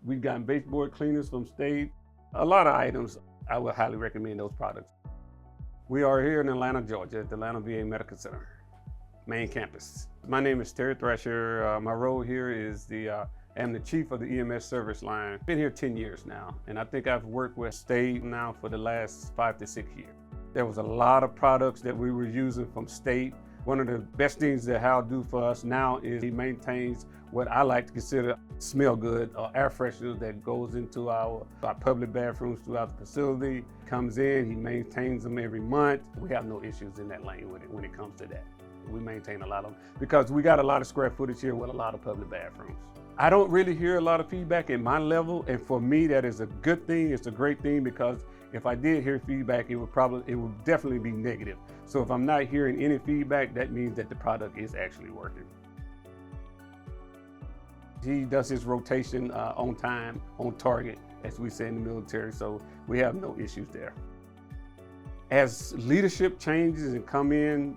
We've gotten baseboard cleaners from State. A lot of items, I would highly recommend those products. We are here in Atlanta, Georgia at the Atlanta VA Medical Center, main campus. My name is Terry Thrasher. My role here is I'm the chief of the EMS service line. Been here 10 years now, and I think I've worked with State now for the last 5 to 6 years. There was a lot of products that we were using from State. One of the best things that Hal do for us now is he maintains what I like to consider smell good or air freshener that goes into our public bathrooms throughout the facility. Comes in, he maintains them every month. We have no issues in that lane with it when it comes to that. We maintain a lot of them because we got a lot of square footage here with a lot of public bathrooms. I don't really hear a lot of feedback at my level, and for me that is a good thing. It's a great thing because if I did hear feedback, it would definitely be negative. So if I'm not hearing any feedback, that means that the product is actually working. He does his rotation on time, on target, as we say in the military, so we have no issues there. As leadership changes and come in,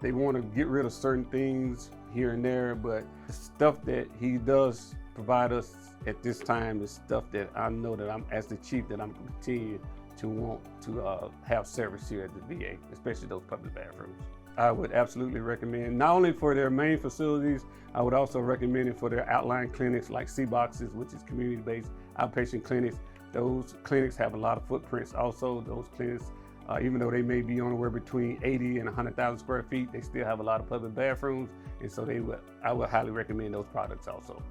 they want to get rid of certain things here and there, but the stuff that he does provide us at this time is stuff that I know that I'm, as the chief, that I'm continuing to want to have service here at the VA, especially those public bathrooms. I would absolutely recommend, not only for their main facilities, I would also recommend it for their outlying clinics like C-boxes, which is community-based outpatient clinics. Those clinics have a lot of footprints also. Those clinics, even though they may be anywhere between 80 and 100,000 square feet, they still have a lot of public bathrooms, and so I would highly recommend those products also.